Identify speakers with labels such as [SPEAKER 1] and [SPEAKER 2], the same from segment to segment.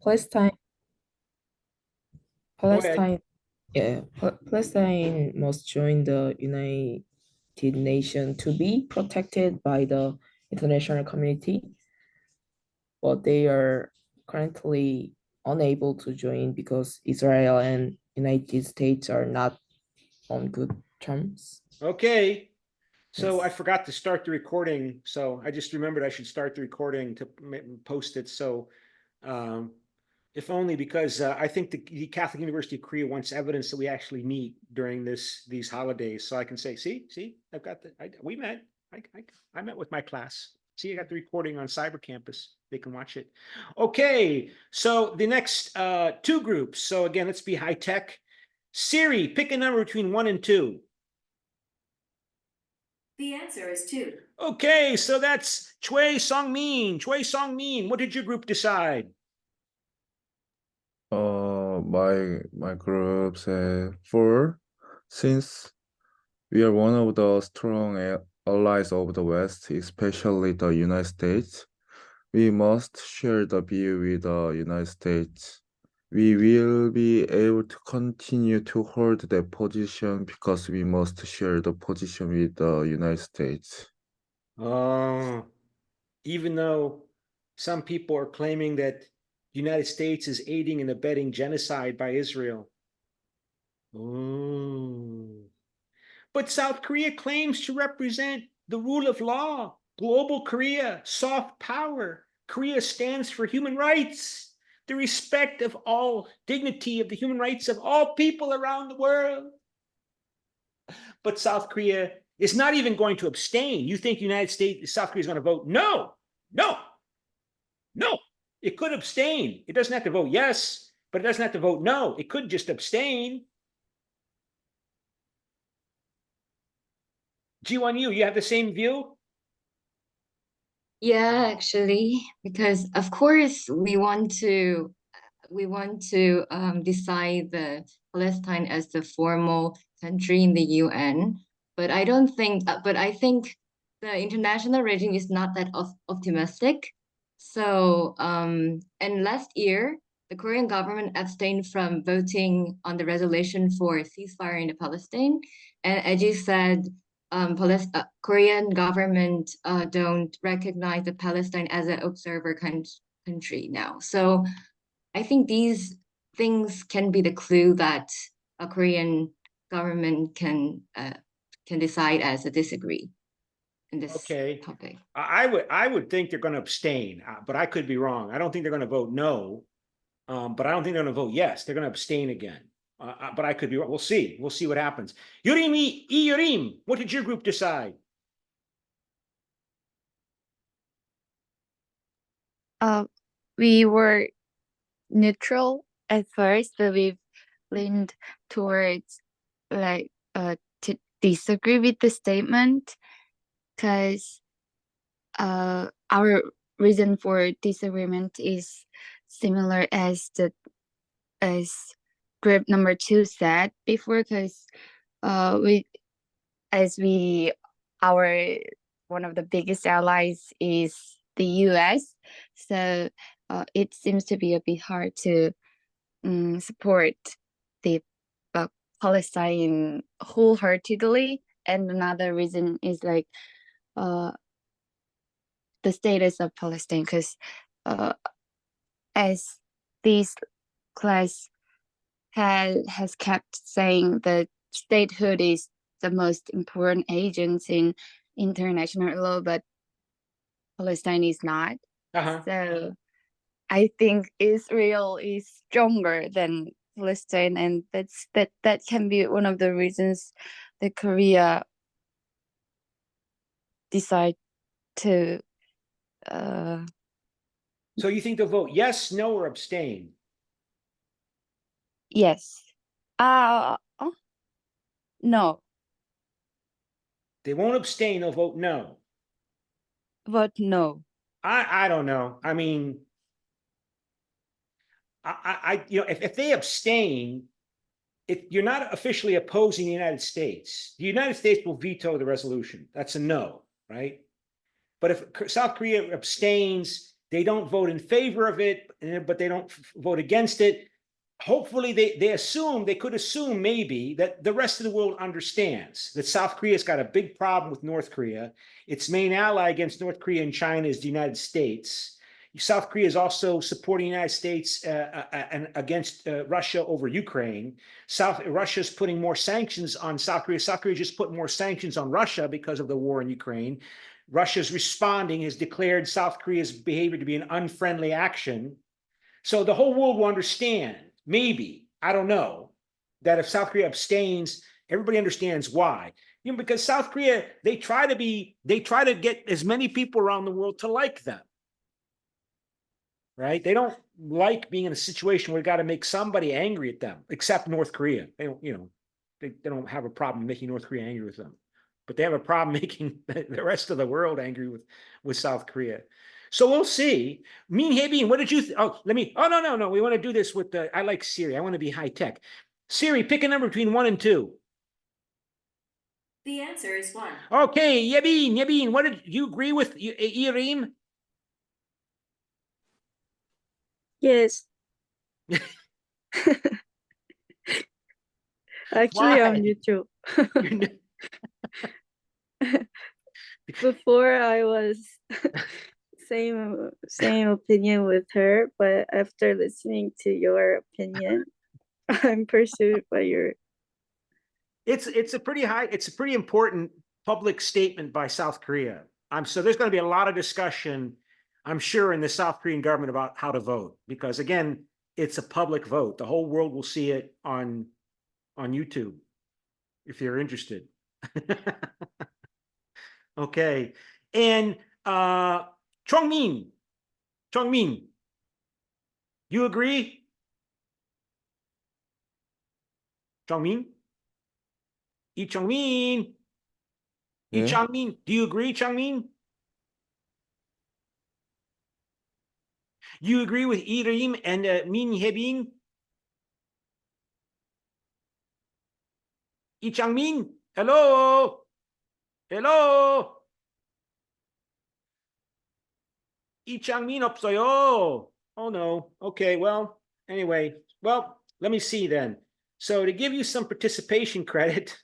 [SPEAKER 1] Palestine,
[SPEAKER 2] Go ahead.
[SPEAKER 1] Palestine, yeah, Palestine must join the United Nations to be protected by the international community, but they are currently unable to join because Israel and United States are not on good terms.
[SPEAKER 2] Okay. So I
[SPEAKER 1] Yes.
[SPEAKER 2] forgot to start the recording. So I just remembered I should start the recording to post it. So um, if only because I think the Catholic University of Korea wants evidence that we actually meet during these holidays. So I can say, see, I've got we met. I met with my class. See, I got the recording on Cyber Campus. They can watch it. Okay, so the next two groups. So again, let's be high tech. Siri, pick a number between 1 and 2.
[SPEAKER 3] The answer is 2.
[SPEAKER 2] Okay, so that's Choi Song-min. Choi Song-min, what did your group decide?
[SPEAKER 4] My group said 4, since we are one of the strong allies of the West, especially the United States. We must share the view with the United States. We will be able to continue to hold that position because we must share the position with the United States.
[SPEAKER 2] Even though some people are claiming that the United States is aiding and abetting genocide by Israel. But South Korea claims to represent the rule of law, global Korea, soft power. Korea stands for human rights, the respect of all dignity of the human rights of all people around the world. But South Korea is not even going to abstain. You think South Korea is going to vote no, no, no. It could abstain. It doesn't have to vote yes, but it doesn't have to vote no. It could just abstain. Ji-won-yu, you have the same view?
[SPEAKER 3] Yeah, actually, because of course we want to decide the Palestine as the formal country in the UN, but I think the international regime is not that optimistic. So, and last year, the Korean government abstained from voting on the resolution for ceasefire in the Palestine, and as you said, Korean government don't recognize the Palestine as an observer country now. So I think these things can be the clue that a Korean government can decide as a disagree in this topic.
[SPEAKER 2] I would think they're going to abstain, but I could be wrong. I don't think they're going to vote no, but I don't think they're going to vote yes. They're going to abstain again. But I could be wrong. We'll see. We'll see what happens. Yurim, what did your group decide?
[SPEAKER 5] We were neutral at first, but we've leaned towards to disagree with the statement, because our reason for disagreement is similar as group number 2 said before, because our one of the biggest allies is the US, so it seems to be a bit hard to support the Palestine wholeheartedly. And another reason is like the status of Palestine, because as this class has kept saying, that statehood is the most important agent in international law, but Palestine is not. So I think Israel is stronger than Palestine, and that can be one of the reasons that Korea decide to.
[SPEAKER 2] So you think they'll vote yes, no, or abstain?
[SPEAKER 5] Yes. No.
[SPEAKER 2] They won't abstain. They'll vote no.
[SPEAKER 5] Vote no.
[SPEAKER 2] I don't know. I mean, if they abstain, you're not officially opposing the United States. The United States will veto the resolution. That's a no, right? But if South Korea abstains, They don't vote in favor of it, but they don't vote against it. Hopefully they could assume maybe that the rest of the world understands that South Korea's got a big problem with North Korea. Its main ally against North Korea and China is the United States. South Korea is also supporting the United States and against Russia over Ukraine. Russia's putting more sanctions on South Korea. South Korea just put more sanctions on Russia because of the war in Ukraine. Russia's responding, has declared South Korea's behavior to be an unfriendly action. So the whole world will understand, maybe, I don't know, that if South Korea abstains, everybody understands why. You know, because South Korea, they try to get as many people around the world to like them. Right? They don't like being in a situation where they got to make somebody angry at them, except North Korea. They don't, you know, they don't have a problem making North Korea angry with them, but they have a problem making the rest of the world angry with South Korea. So we'll see. Min Hye-bin, what did you? Oh, no. We want to do this with I like Siri. I want to be high tech. Siri, pick a number between 1 and 2.
[SPEAKER 6] The answer is 1.
[SPEAKER 2] Okay, Yebin, what did you agree with Irim?
[SPEAKER 7] Yes. Actually, on
[SPEAKER 2] Why?
[SPEAKER 7] YouTube. Before I was same opinion with her, but after listening to your opinion, I'm pursued by your.
[SPEAKER 2] It's a pretty important public statement by South Korea. So there's going to be a lot of discussion, I'm sure, in the South Korean government about how to vote, because again, it's a public vote. The whole world will see it on YouTube if you're interested. Okay. And Chongmin, you agree? Chongmin? Lee Chongmin.
[SPEAKER 4] Yeah.
[SPEAKER 2] Chongmin, do you agree, Chongmin? You agree with Irim and Min Hye-bin? Lee Chongmin, hello? Hello? Lee Chongmin 없어요. Oh no. Okay, well, anyway. Well, let me see then. So to give you some participation credit,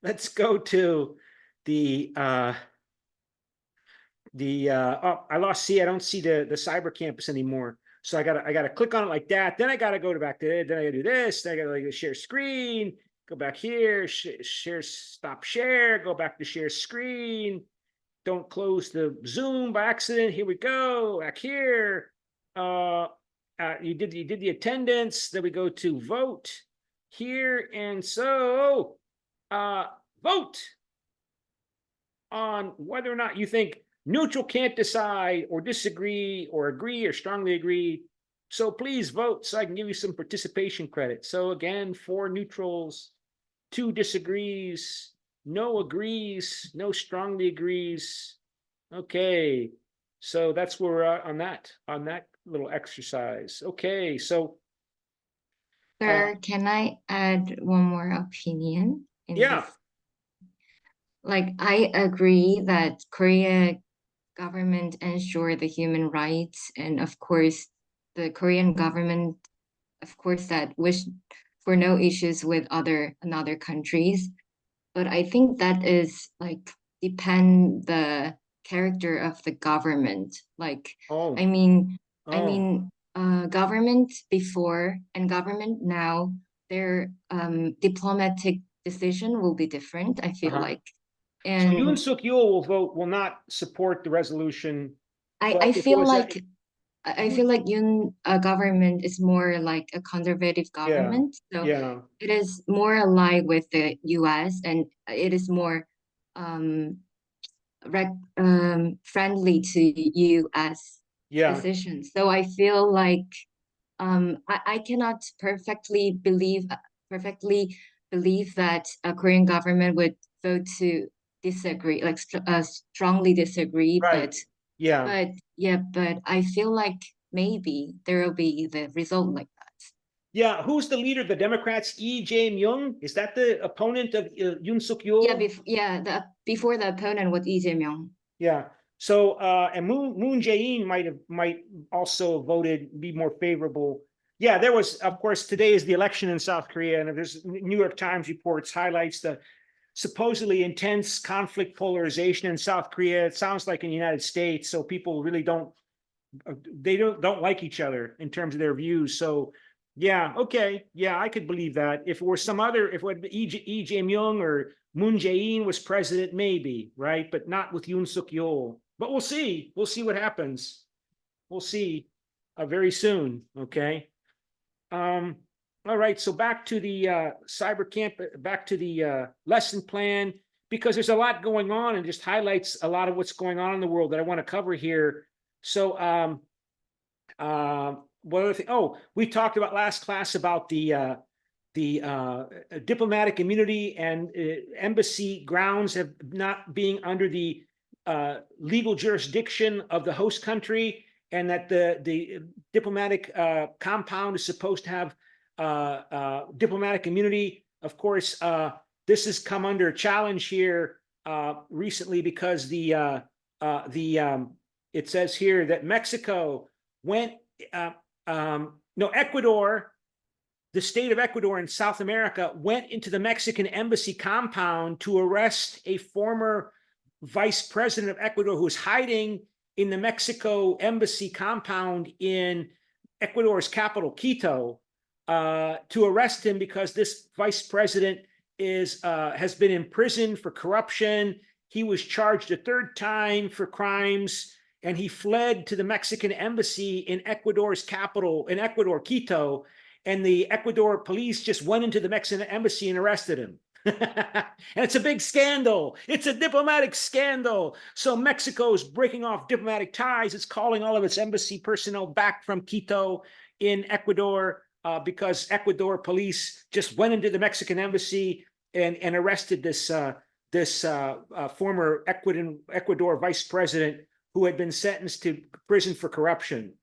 [SPEAKER 2] let's go to the oh, I don't see the cyber campus anymore. So I gotta click on it like that. Then I gotta go back to it. Then I gotta do this. Then I gotta like share screen. Go back here. Share, stop share. Go back to share screen. Don't close the Zoom by accident. Here we go. Back here. You did the attendance. Then we go to vote here, and so vote on whether or not you think neutral can't decide or disagree or agree or strongly agree. So please vote so I can give you some participation credit. So again, 4 neutrals, 2 disagrees, no agrees, no strongly agrees. Okay, so that's where we're at on that little exercise. Okay, so
[SPEAKER 3] Sir, can I add one more opinion in
[SPEAKER 2] yeah.
[SPEAKER 3] this? Like, I agree that Korea government ensure the human rights, and of course, the Korean government, of course, that wish for no issues with another countries. But I think that is like depend the character of the government. Like,
[SPEAKER 2] Oh.
[SPEAKER 3] I mean, government before and government now, their diplomatic decision will be different, I feel like.
[SPEAKER 2] So
[SPEAKER 3] And
[SPEAKER 2] Yoon Suk-yeol will not support the resolution.
[SPEAKER 3] I feel like Yoon government is more like a conservative government. So
[SPEAKER 2] yeah.
[SPEAKER 3] it is more allied with the US, and it is more friendly to US decisions. So I feel like I cannot perfectly believe that a Korean government would vote to disagree, like strongly disagree.
[SPEAKER 2] Right.
[SPEAKER 3] But I feel like maybe there will be the result like that.
[SPEAKER 2] Yeah, who's the leader of the Democrats? Lee Jae-myung? Is that the opponent of Yoon Suk-yeol?
[SPEAKER 3] Yeah, before the opponent was Lee Jae-myung.
[SPEAKER 2] Yeah. So, and Moon Jae-in might also voted be more favorable. Yeah, there was, of course, today is the election in South Korea, and there's New York Times reports highlights the supposedly intense conflict polarization in South Korea. It sounds like in the United States, so people really don't like each other in terms of their views. So yeah, okay, yeah, I could believe that. If it were some other, if it would Lee Jae-myung or Moon Jae-in was president, maybe, right? But not with Yoon Suk Yeol. But we'll see. We'll see what happens. We'll see very soon. Okay. All right. So back to the cyber camp. Back to the lesson plan, because there's a lot going on and just highlights a lot of what's going on in the world that I want to cover here. So what other thing? Oh, we talked about last class about the diplomatic immunity and embassy grounds of not being under the legal jurisdiction of the host country, and that the diplomatic compound is supposed to have diplomatic immunity. Of course, this has come under challenge here recently because it says here that Mexico went, Ecuador, the state of Ecuador in South America went into the Mexican embassy compound to arrest a former vice president of Ecuador who was hiding in the Mexico embassy compound in Ecuador's capital, Quito, to arrest him because this vice president has been imprisoned for corruption. He was charged a third time for crimes, and he fled to the Mexican embassy in Ecuador's capital, in Ecuador, Quito, and the Ecuador police just went into the Mexican embassy and arrested him. And it's a big scandal. It's a diplomatic scandal. So Mexico is breaking off diplomatic ties. It's calling all of its embassy personnel back from Quito in Ecuador because Ecuador police just went into the Mexican embassy and arrested this former Ecuador vice president who had been sentenced to prison for corruption.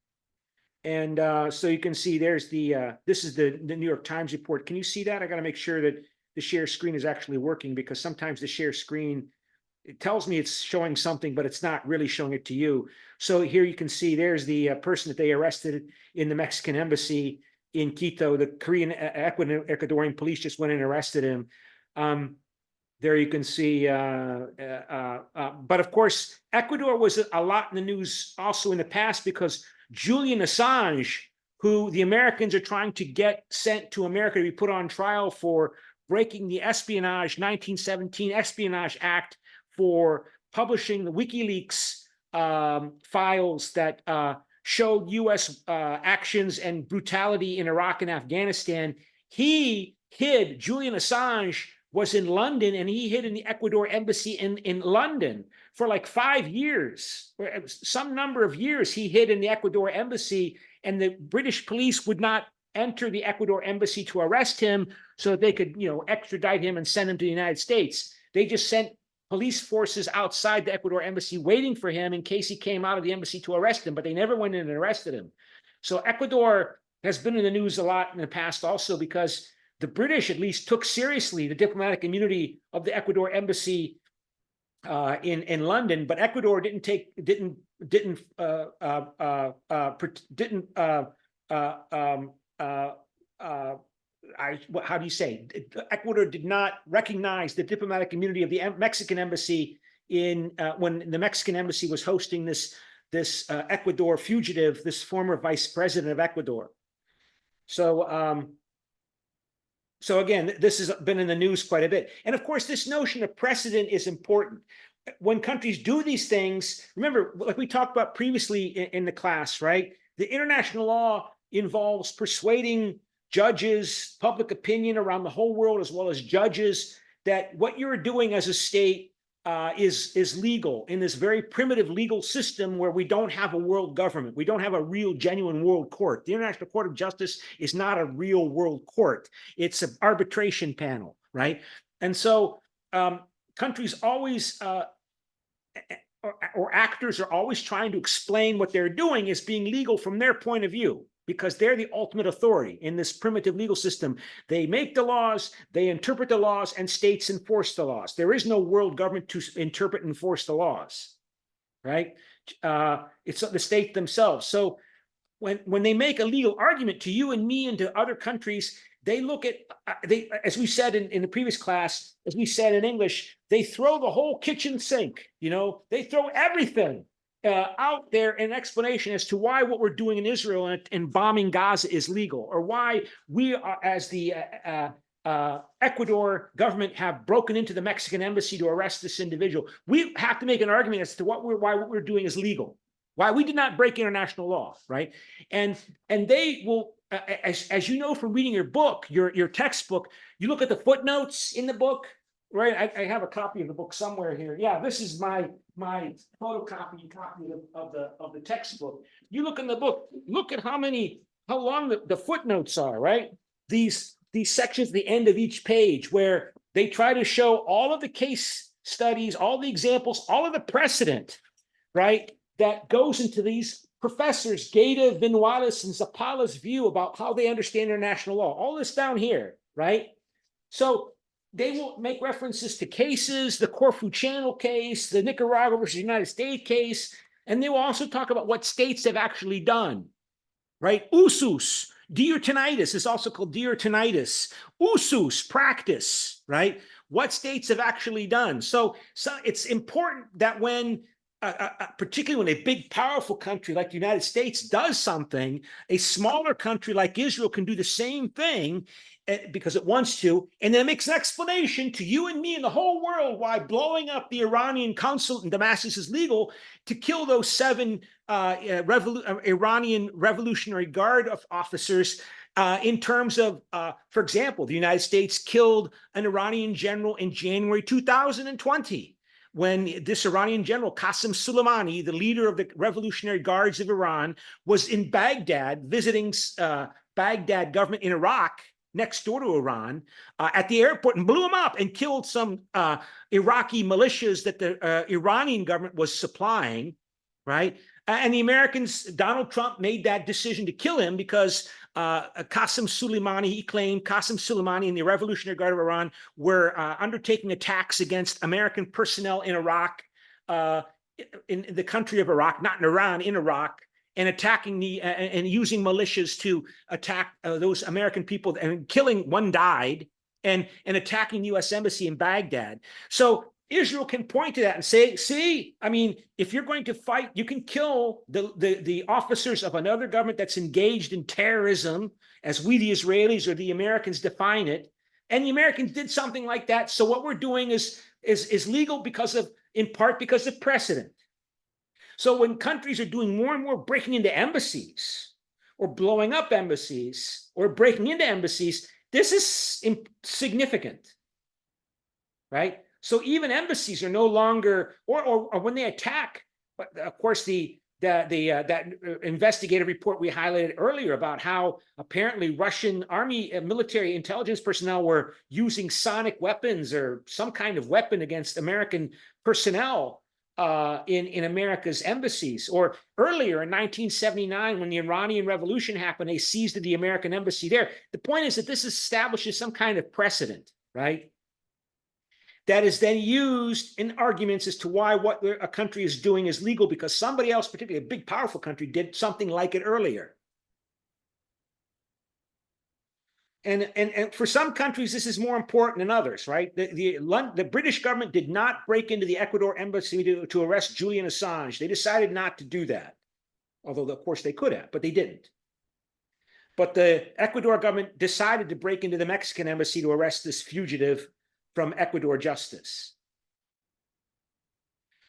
[SPEAKER 2] And so you can see there's this is the New York Times report. Can you see that? I got to make sure that the share screen is actually working, because sometimes the share screen, it tells me it's showing something, but it's not really showing it to you. So here you can see there's the person that they arrested in the Mexican embassy in Quito. The Korean Ecuadorian police just went and arrested him. There you can see, but of course, Ecuador was a lot in the news also in the past because Julian Assange, who the Americans are trying to get sent to America to be put on trial for breaking the 1917 Espionage Act, for publishing the WikiLeaks files that showed U.S. actions and brutality in Iraq and Afghanistan. Julian Assange was in London, and he hid in the Ecuador embassy in London for like 5 years, some number of years. He hid in the Ecuador embassy, and the British police would not enter the Ecuador embassy to arrest him so that they could, extradite him and send him to the United States. They just sent police forces outside the Ecuador embassy waiting for him in case he came out of the embassy to arrest him, but they never went in and arrested him. So Ecuador has been in the news a lot in the past also because the British at least took seriously the diplomatic immunity of the Ecuador embassy in London, but Ecuador didn't how do you say? Ecuador did not recognize the diplomatic immunity of the Mexican embassy when the Mexican embassy was hosting this Ecuador fugitive, this former vice president of Ecuador. So again, this has been in the news quite a bit. And of course, this notion of precedent is important. When countries do these things, remember, like we talked about previously in the class, right? The international law involves persuading judges, public opinion around the whole world, as well as judges, that what you're doing as a state is legal in this very primitive legal system where we don't have a world government. We don't have a real, genuine world court. The International Court of Justice is not a real world court. It's an arbitration panel, right? And so countries always, or actors are always trying to explain what they're doing as being legal from their point of view, because they're the ultimate authority in this primitive legal system. They make the laws, they interpret the laws, and states enforce the laws. There is no world government to interpret and enforce the laws. right? It's the state themselves. So when they make a legal argument to you and me and to other countries, they look at, as we said in the previous class, as we said in English, they throw the whole kitchen sink, they throw everything out there in explanation as to why what we're doing in Israel and bombing Gaza is legal, or why we are, as the Ecuador government, have broken into the Mexican embassy to arrest this individual. We have to make an argument as to why what we're doing is legal, why we did not break international law, right? And they will, as you know from reading your book, your textbook, you look at the footnotes in the book, right? I have a copy of the book somewhere here. Yeah, this is my photocopy copy of the textbook. You look in the book, look at how long the footnotes are, right? These sections at the end of each page where they try to show all of the case studies, all the examples, all of the precedent, right? That goes into these professors, Gaeta, Vinualis, and Zapala's view about how they understand international law. All this down here, right? So they will make references to cases, the Corfu Channel case, the Nicaragua versus United States case, and they will also talk about what states have actually done, right? Usus, diurtinitis is also called diurtinitis. Usus, practice, right? What states have actually done. So it's important that when particularly when a big, powerful country like the United States does something, a smaller country like Israel can do the same thing because it wants to, and then it makes an explanation to you and me and the whole world why blowing up the Iranian consulate in Damascus is legal, to kill those 7 Iranian Revolutionary Guard officers. In terms of, for example, the United States killed an Iranian general in January 2020. When this Iranian general, Qasem Soleimani, the leader of the Revolutionary Guards of Iran, was in Baghdad visiting Baghdad government in Iraq, next door to Iran, at the airport, and blew him up and killed some Iraqi militias that the Iranian government was supplying, right? And the Americans, Donald Trump made that decision to kill him because Qasem Soleimani, he claimed Qasem Soleimani and the Revolutionary Guard of Iran were undertaking attacks against American personnel in Iraq, in the country of Iraq, not in Iran, in Iraq, and attacking and using militias to attack those American people, and killing, one died, and attacking the U.S. Embassy in Baghdad. So Israel can point to that and say, see, I mean, if you're going to fight, you can kill the officers of another government that's engaged in terrorism, as we, the Israelis or the Americans, define it. And the Americans did something like that. So what we're doing is legal in part because of precedent. So when countries are doing more and more breaking into embassies or blowing up embassies or breaking into embassies, this is significant, right? So even embassies are no longer, or when they attack, but of course that investigative report we highlighted earlier about how apparently Russian army military intelligence personnel were using sonic weapons or some kind of weapon against American personnel in America's embassies. Or earlier in 1979, when the Iranian Revolution happened, they seized the American embassy there. The point is that this establishes some kind of precedent, right? That is then used in arguments as to why what a country is doing is legal, because somebody else, particularly a big, powerful country, did something like it earlier. And for some countries, this is more important than others, right? The British government did not break into the Ecuador embassy to arrest Julian Assange. They decided not to do that, although of course they could have, but they didn't. But the Ecuador government decided to break into the Mexican embassy to arrest this fugitive from Ecuador justice.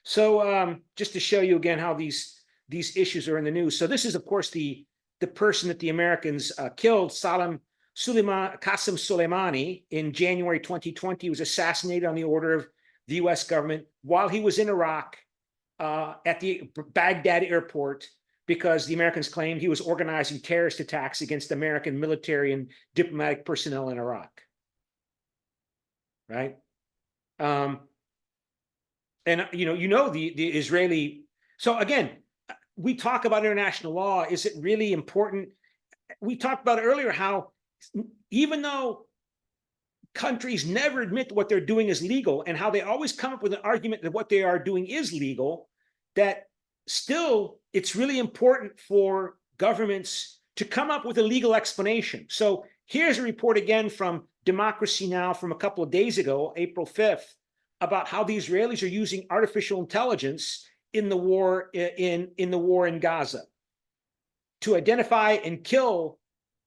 [SPEAKER 2] So just to show you again how these issues are in the news. So this is, of course, the person that the Americans killed, Qasem Soleimani, in January 2020. He was assassinated on the order of the U.S. government while he was in Iraq at the Baghdad airport, because the Americans claimed he was organizing terrorist attacks against American military and diplomatic personnel in Iraq. Right. And the Israeli. So again, we talk about international law. Is it really important? We talked about earlier how even though countries never admit what they're doing is legal, and how they always come up with an argument that what they are doing is legal, that still it's really important for governments to come up with a legal explanation. So here's a report again from Democracy Now! From a couple of days ago, April 5th, about how the Israelis are using artificial intelligence in the war in Gaza to identify and kill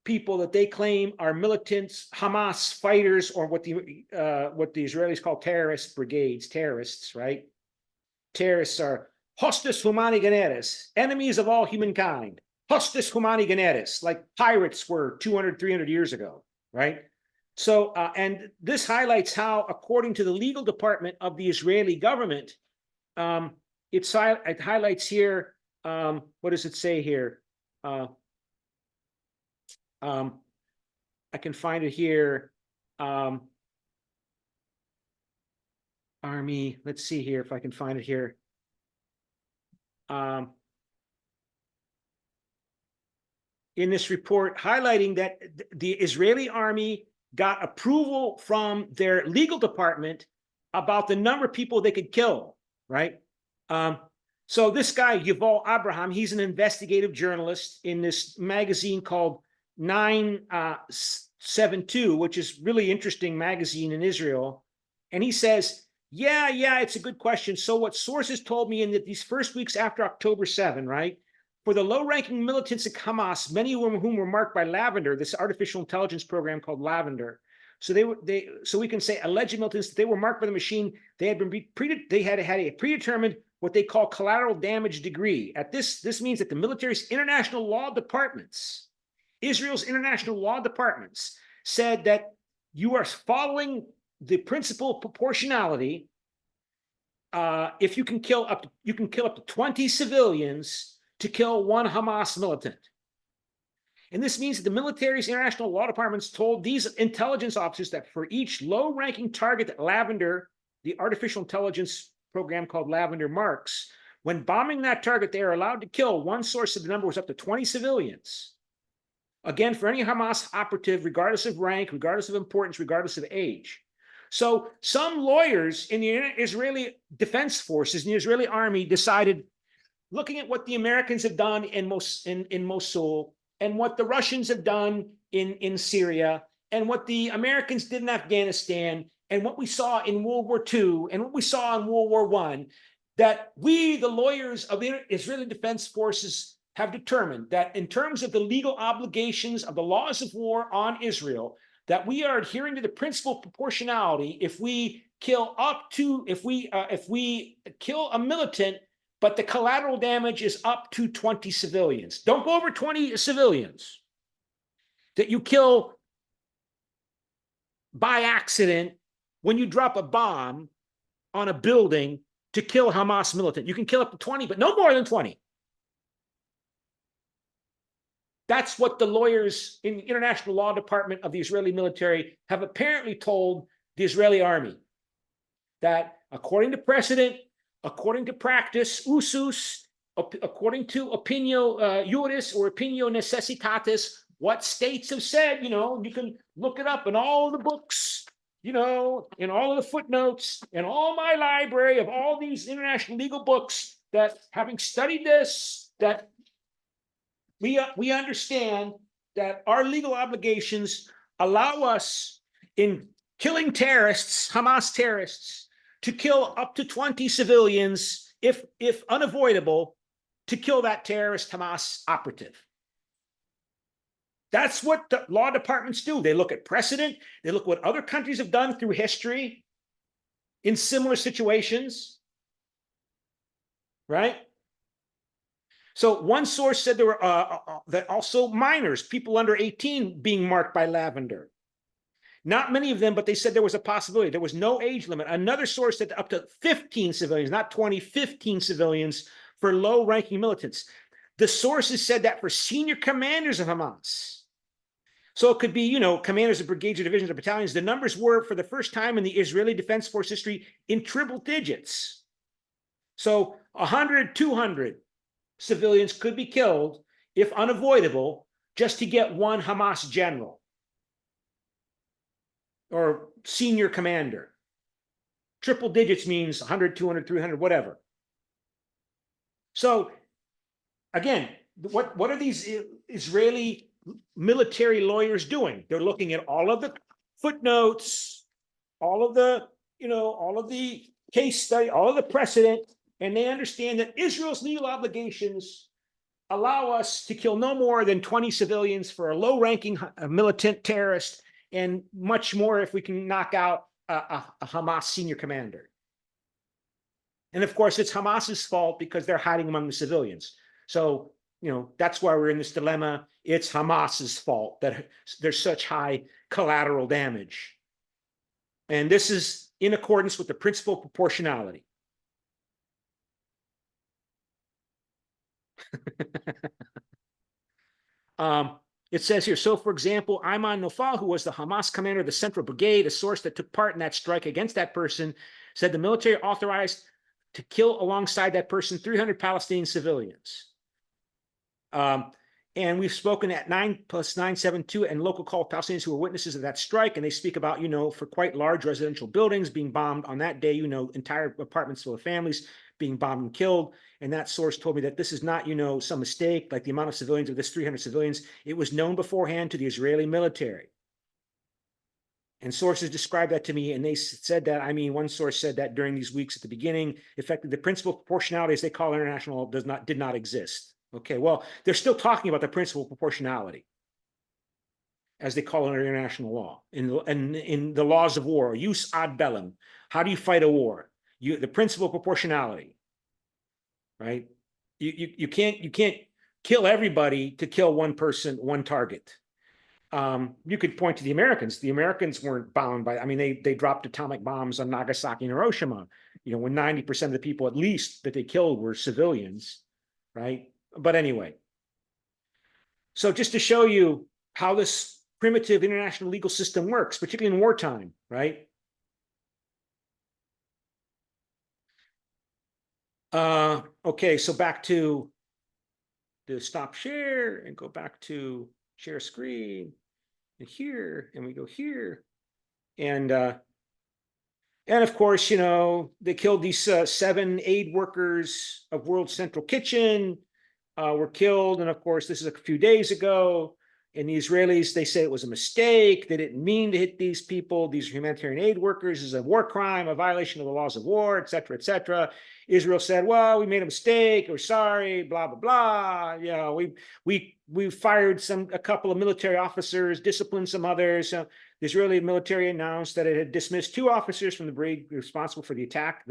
[SPEAKER 2] people that they claim are militants, Hamas fighters, or what the Israelis call terrorist brigades, terrorists, right? Terrorists are hostis humani generis, enemies of all humankind. Hostis humani generis, like pirates were 200, 300 years ago, right? So, and this highlights how, according to the legal department of the Israeli government, it highlights here, what does it say here? I can find it here. Army, let's see here if I can find it here. In this report, highlighting that the Israeli army got approval from their legal department about the number of people they could kill, right? So this guy, Yuval Abraham, he's an investigative journalist in this magazine called 972, which is really interesting magazine in Israel. And he says, yeah, it's a good question. So what sources told me in these first weeks after October 7, right? For the low-ranking militants at Hamas, many of whom were marked by Lavender, this artificial intelligence program called Lavender. So so we can say alleged militants, they were marked by the machine. They had had a predetermined what they call collateral damage degree. This means that the military's international law departments, Israel's international law departments, said that you are following the principle of proportionality. If you can kill up to 20 civilians to kill one Hamas militant. And this means that the military's international law departments told these intelligence officers that for each low-ranking target that Lavender, the artificial intelligence program called Lavender, marks, when bombing that target, they are allowed to kill. One source of the number was up to 20 civilians. Again, for any Hamas operative, regardless of rank, regardless of importance, regardless of age. So some lawyers in the Israeli Defense Forces, in the Israeli army, decided, looking at what the Americans have done in Mosul, and what the Russians have done in Syria, and what the Americans did in Afghanistan, and what we saw in World War II, and what we saw in World War I, that we, the lawyers of the Israeli Defense Forces, have determined that in terms of the legal obligations of the laws of war on Israel, that we are adhering to the principle of proportionality if we kill if we kill a militant, but the collateral damage is up to 20 civilians. Don't go over 20 civilians that you kill by accident when you drop a bomb on a building to kill Hamas militant. You can kill up to 20, but no more than 20. That's what the lawyers in the International Law Department of the Israeli military have apparently told the Israeli army, that according to precedent, according to practice, usus, according to opinio juris or opinio necessitatis, what states have said, you can look it up in all the books, in all of the footnotes, in all my library of all these international legal books, that having studied this, that we understand that our legal obligations allow us, in killing terrorists, Hamas terrorists, to kill up to 20 civilians, if unavoidable, to kill that terrorist Hamas operative. That's what the law departments do. They look at precedent. They look what other countries have done through history in similar situations, right? So one source said there were that also minors, people under 18, being marked by Lavender. Not many of them, but they said there was a possibility. There was no age limit. Another source said up to 15 civilians, not 20, 15 civilians for low-ranking militants. The sources said that for senior commanders of Hamas. So it could be, commanders of brigades or divisions or battalions. The numbers were, for the first time in the Israeli Defense Force history, in triple digits. So 100, 200 civilians could be killed, if unavoidable, just to get one Hamas general or senior commander. Triple digits means 100, 200, 300, whatever. So again, what are these Israeli military lawyers doing? They're looking at all of the footnotes, all of the, all of the case study, all of the precedent, and they understand that Israel's legal obligations allow us to kill no more than 20 civilians for a low-ranking militant terrorist, and much more if we can knock out a Hamas senior commander. And of course, it's Hamas's fault because they're hiding among the civilians. So, that's why we're in this dilemma. It's Hamas's fault that there's such high collateral damage. And this is in accordance with the principle of proportionality. It says here, so for example, Ayman Nofal, who was the Hamas commander of the Central Brigade, a source that took part in that strike against that person, said the military authorized to kill alongside that person 300 Palestinian civilians. And we've spoken at 9+972 and local call Palestinians who were witnesses of that strike, and they speak about, for quite large residential buildings being bombed on that day, entire apartments full of families being bombed and killed. And that source told me that this is not, some mistake, like the amount of civilians of this 300 civilians. It was known beforehand to the Israeli military. And sources described that to me, and they said that, one source said that during these weeks at the beginning, effectively the principle of proportionality, as they call international law, did not exist. Okay, well, they're still talking about the principle of proportionality, as they call it in international law. In the laws of war, jus ad bellum, how do you fight a war? The principle of proportionality, right? You can't kill everybody to kill one person, one target. You could point to the Americans. The Americans weren't bound by, they dropped atomic bombs on Nagasaki and Hiroshima, when 90% of the people at least that they killed were civilians, right? But anyway, so just to show you how this primitive international legal system works, particularly in wartime, right? Okay, so back to the stop share and go back to share screen and here, and we go here. And of course, they killed these 7 aid workers of World Central Kitchen were killed. And of course, this is a few days ago. And the Israelis, they say it was a mistake. They didn't mean to hit these people. These humanitarian aid workers is a war crime, a violation of the laws of war, et cetera, et cetera. Israel said, well, we made a mistake. We're sorry, blah, blah, blah. We fired a couple of military officers, disciplined some others. The Israeli military announced that it had dismissed 2 officers from the brigade responsible for the attack,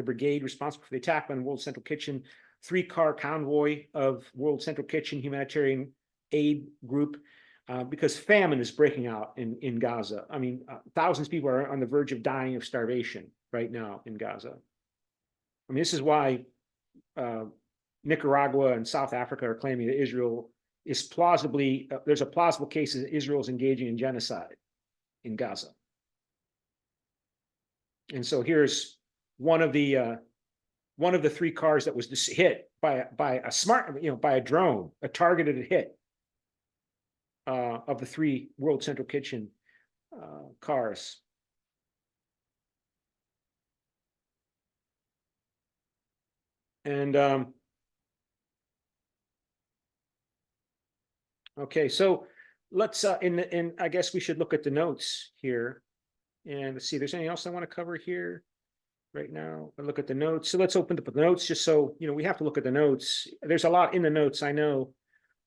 [SPEAKER 2] on World Central Kitchen, 3-car convoy of World Central Kitchen humanitarian aid group. Because famine is breaking out in Gaza. Thousands of people are on the verge of dying of starvation right now in Gaza. This is why Nicaragua and South Africa are claiming that Israel is plausibly, there's a plausible case that Israel is engaging in genocide in Gaza. And so here's one of the 3 cars that was hit by a drone, a targeted hit. Of the 3 World Central Kitchen cars. And okay, so let's I guess we should look at the notes here and let's see if there's anything else I want to cover here right now. I look at the notes. So let's open up the notes just so we have to look at the notes. There's a lot in the notes, I know.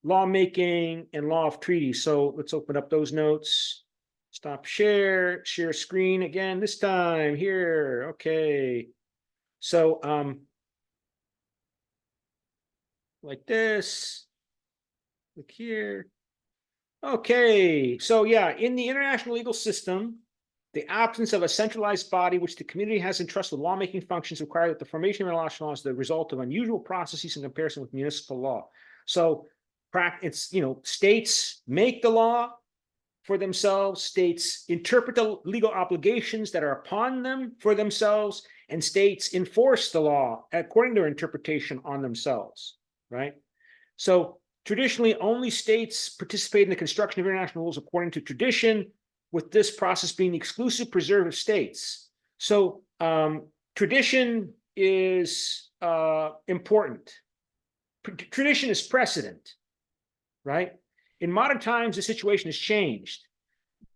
[SPEAKER 2] Lawmaking and law of treaties. So let's open up those notes. Stop share screen again, this time here. Okay. So like this. Look here. Okay. So yeah, in the international legal system, the absence of a centralized body which the community has entrusted with lawmaking functions require that the formation of international law is the result of unusual processes in comparison with municipal law. So it's, states make the law for themselves, states interpret the legal obligations that are upon them for themselves, and states enforce the law according to their interpretation on themselves, right? So traditionally, only states participate in the construction of international rules according to tradition, with this process being the exclusive preserve of states. So tradition is important. tradition is precedent, right? In modern times, the situation has changed,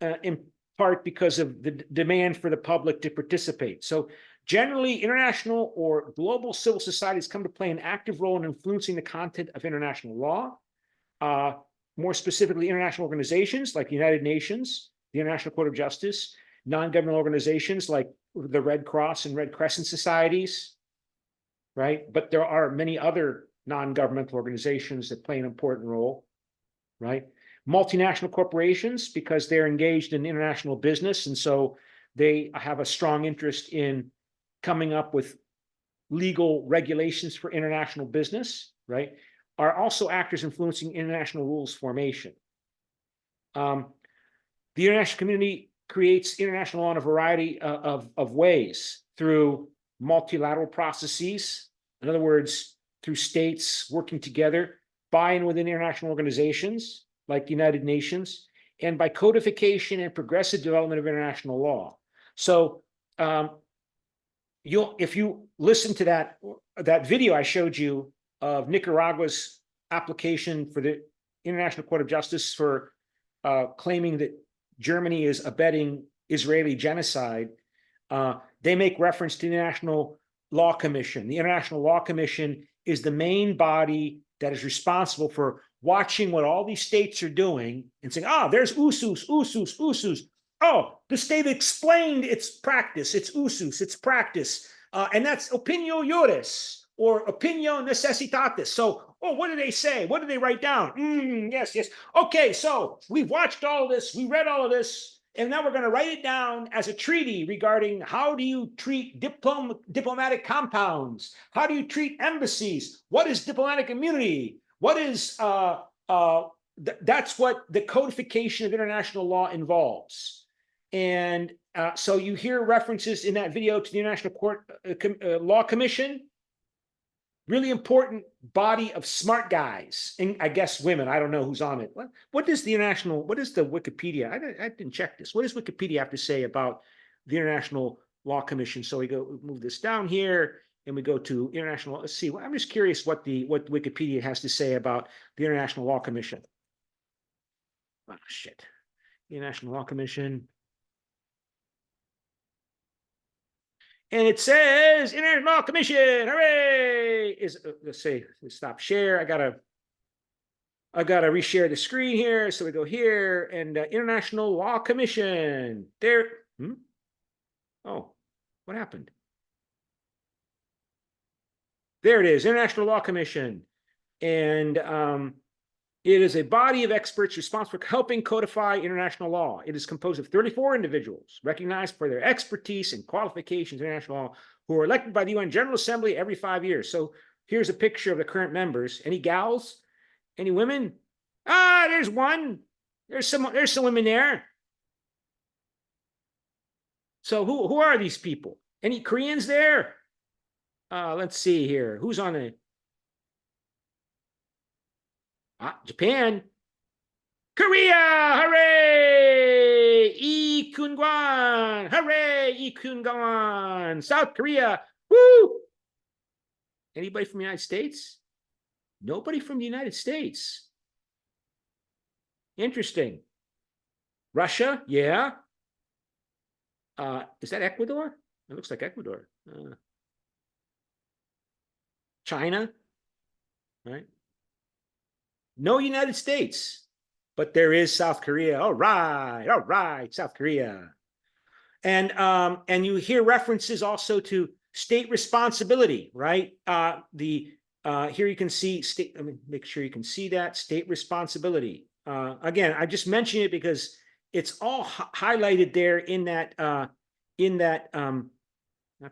[SPEAKER 2] in part because of the demand for the public to participate. So generally, international or global civil societies come to play an active role in influencing the content of international law. More specifically, international organizations like the United Nations, the International Court of Justice, non-governmental organizations like the Red Cross and Red Crescent societies, right? But there are many other non-governmental organizations that play an important role, right? Multinational corporations, because they're engaged in international business, and so they have a strong interest in coming up with legal regulations for international business, right? Are also actors influencing international rules formation. The international community creates international law in a variety of ways through multilateral processes. In other words, through states working together, buy-in within international organizations like the United Nations, and by codification and progressive development of international law. So if you listen to that video I showed you of Nicaragua's application for the International Court of Justice for claiming that Germany is abetting Israeli genocide, they make reference to the International Law Commission. The International Law Commission is the main body that is responsible for watching what all these states are doing and saying, there's usus. Oh, the state explained its practice, its usus, its practice, and that's opinio juris or opinio necessitatis. So, what do they say? What do they write down? Yes. Okay, so we've watched all of this, we read all of this, and now we're going to write it down as a treaty regarding how do you treat diplomatic compounds? How do you treat embassies? What is diplomatic immunity? What is, that's what the codification of international law involves. And so you hear references in that video to the International Court Law Commission, really important body of smart guys, and I guess women. I don't know who's on it. What is the Wikipedia? I didn't check this. What does Wikipedia have to say about the International Law Commission? So we move this down here, and we go to international. Let's see. I'm just curious what Wikipedia has to say about the International Law Commission. Oh shit, the International Law Commission. And it says International Law Commission, hooray! Let's say stop share. I gotta reshare the screen here. So we go here and International Law Commission. There. Oh, what happened? There it is, International Law Commission. And it is a body of experts responsible for helping codify international law. It is composed of 34 individuals recognized for their expertise and qualifications in international law who are elected by the UN General Assembly every 5 years. So here's a picture of the current members. Any gals? Any women? There's one. There's some women there. So who are these people? Any Koreans there? Let's see here. Who's on it? Japan. Korea, hooray! Lee Kyung-wan, hooray! Lee Kyung-wan. South Korea, woo! Anybody from the United States? Nobody from the United States. Interesting. Russia, yeah. Is that Ecuador? It looks like Ecuador. China, right? No United States, but there is South Korea. All right, South Korea. And you hear references also to state responsibility, right? Here you can see state. Let me make sure you can see that state responsibility. Again, I just mention it because it's all highlighted there in that. That's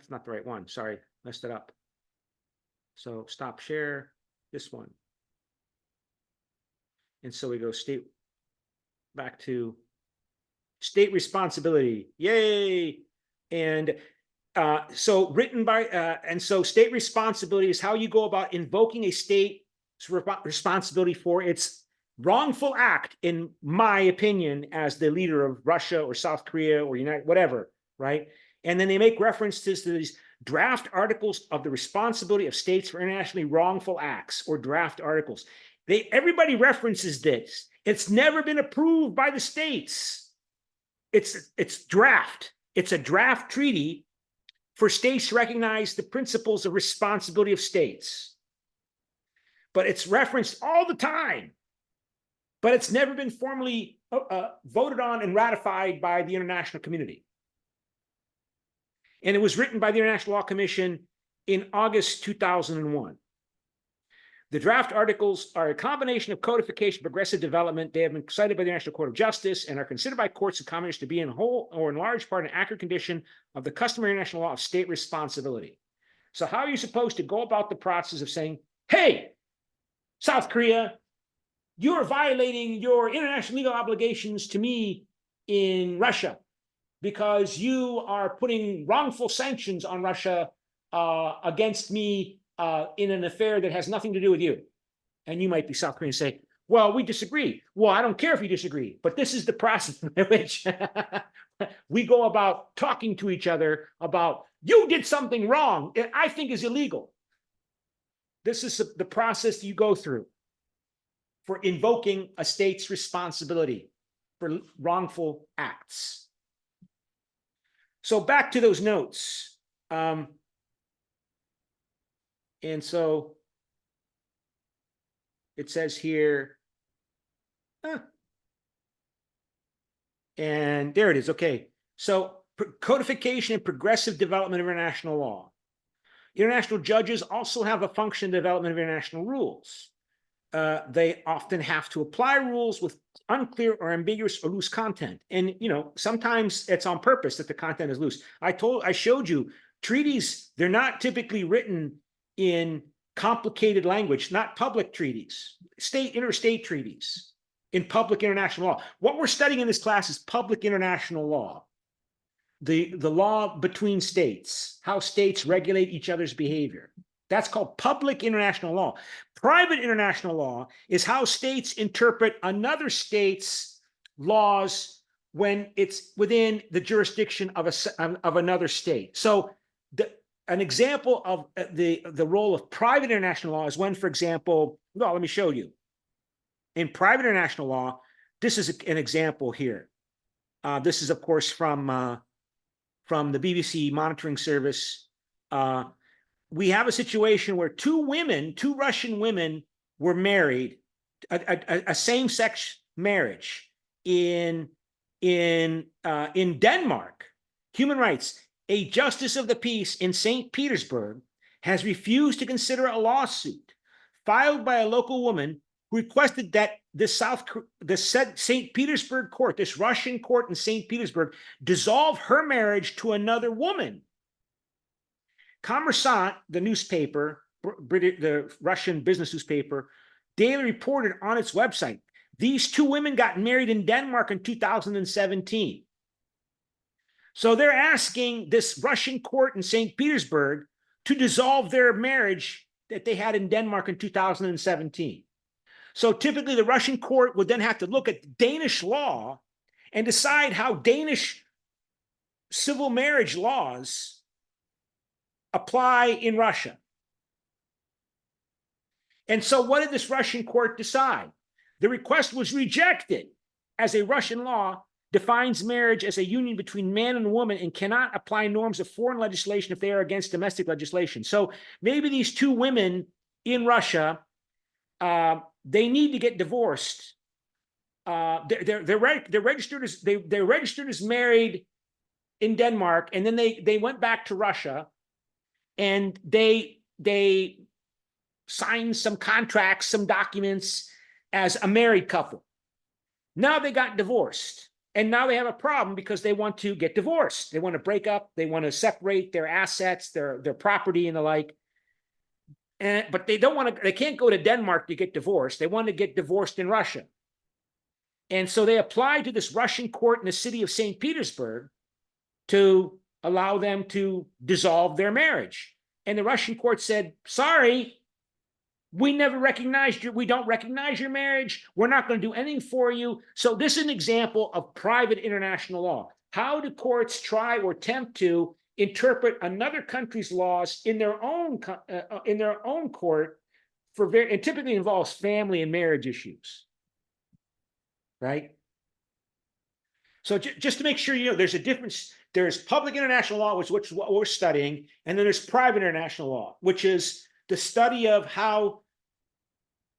[SPEAKER 2] not the right one. Sorry, messed it up. So stop share. This one. And so we go back to state responsibility. Yay. And so written by, and so state responsibility is how you go about invoking a state's responsibility for its wrongful act, in my opinion, as the leader of Russia or South Korea or United, whatever, right? And then they make references to these draft articles of the responsibility of states for internationally wrongful acts, or draft articles. Everybody references this. It's never been approved by the states. It's draft. It's a draft treaty for states to recognize the principles of responsibility of states. But it's referenced all the time. But it's never been formally voted on and ratified by the international community. And it was written by the International Law Commission in August 2001. The draft articles are a combination of codification, progressive development. They have been cited by the International Court of Justice and are considered by courts and commoners to be in whole or in large part an accurate condition of the customary international law of state responsibility. So how are you supposed to go about the process of saying, hey, South Korea, you are violating your international legal obligations to me in Russia because you are putting wrongful sanctions on Russia against me in an affair that has nothing to do with you. And you might be South Korean and say, well, we disagree. Well, I don't care if you disagree, but this is the process by which we go about talking to each other about you did something wrong that I think is illegal. This is the process you go through for invoking a state's responsibility for wrongful acts. So back to those notes. And so it says here, and there it is. Okay. So codification and progressive development of international law. International judges also have a function in development of international rules. They often have to apply rules with unclear or ambiguous or loose content. And, you know, sometimes it's on purpose that the content is loose. I showed you treaties, they're not typically written in complicated language, not public treaties, interstate treaties in public international law. What we're studying in this class is public international law, the law between states, how states regulate each other's behavior. That's called public international law. Private international law is how states interpret another state's laws when it's within the jurisdiction of another state. So an example of the role of private international law is when, for example, well, let me show you. In private international law, this is an example here. This is, of course, from the BBC monitoring service. We have a situation where two Russian women were married, a same-sex marriage in Denmark. Human rights. A justice of the peace in St. Petersburg has refused to consider a lawsuit filed by a local woman who requested that the St. Petersburg court, this Russian court in St. Petersburg, dissolve her marriage to another woman. Kommersant, the newspaper, the Russian business newspaper, daily reported on its website, these two women got married in Denmark in 2017. So they're asking this Russian court in St. Petersburg to dissolve their marriage that they had in Denmark in 2017. So typically the Russian court would then have to look at Danish law and decide how Danish civil marriage laws apply in Russia. And so what did this Russian court decide? The request was rejected, as a Russian law defines marriage as a union between man and woman and cannot apply norms of foreign legislation if they are against domestic legislation. So maybe these two women in Russia, they need to get divorced. They're registered as married in Denmark, and then they went back to Russia, and they signed some contracts, some documents as a married couple. Now they got divorced. And now they have a problem because they want to get divorced. They want to break up. They want to separate their assets, their property and the like. But they don't want to, they can't go to Denmark to get divorced. They want to get divorced in Russia. And so they applied to this Russian court in the city of St. Petersburg to allow them to dissolve their marriage. And the Russian court said, sorry, we don't recognize your marriage. We're not going to do anything for you. So this is an example of private international law. How do courts try or attempt to interpret another country's laws in their own court for and typically involves family and marriage issues, right? So just to make sure you know, there's a difference. There's public international law, which is what we're studying, and then there's private international law, which is the study of how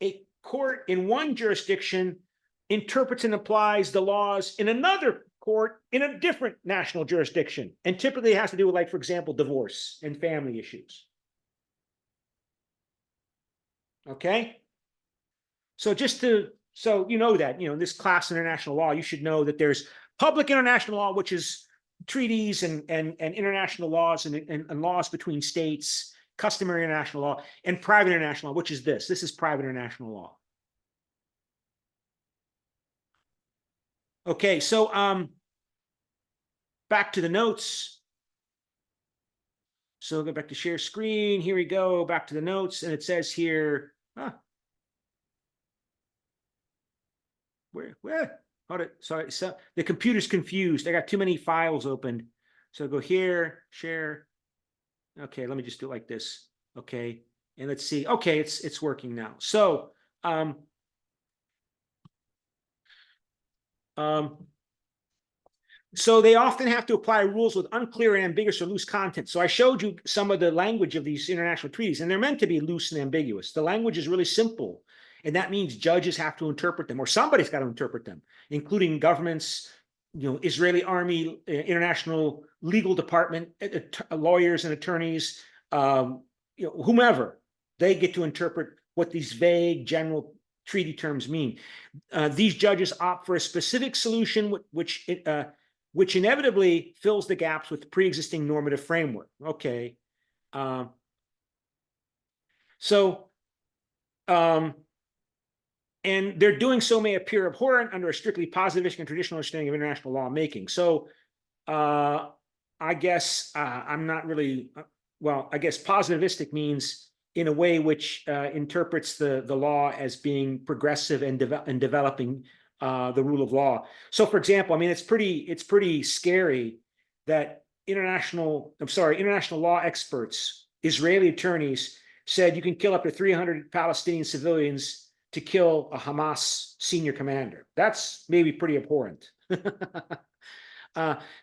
[SPEAKER 2] a court in one jurisdiction interprets and applies the laws in another court in a different national jurisdiction. And typically it has to do with, like, for example, divorce and family issues. Okay? So so you know that, in this class in international law, you should know that there's public international law, which is treaties and international laws and laws between states, customary international law, and private international law, which is this. This is private international law. Okay, so back to the notes. So go back to share screen. Here we go, back to the notes, and it says here, where? Hold it. Sorry, so the computer's confused. I got too many files opened. So go here, share. Okay, let me just do it like this. Okay, and let's see. Okay, it's working now. So so they often have to apply rules with unclear and ambiguous or loose content. So I showed you some of the language of these international treaties, and they're meant to be loose and ambiguous. The language is really simple, and that means judges have to interpret them, or somebody's got to interpret them, including governments, Israeli army, international legal department, lawyers and attorneys, whomever. They get to interpret what these vague general treaty terms mean. These judges opt for a specific solution which inevitably fills the gaps with pre-existing normative framework. Okay. And their doing so may appear abhorrent under a strictly positivistic and traditional understanding of international law making. So I guess I'm not really, I guess positivistic means in a way which interprets the law as being progressive and developing the rule of law. So, for example, I mean, it's pretty scary that international law experts, Israeli attorneys, said you can kill up to 300 Palestinian civilians to kill a Hamas senior commander. That's maybe pretty abhorrent.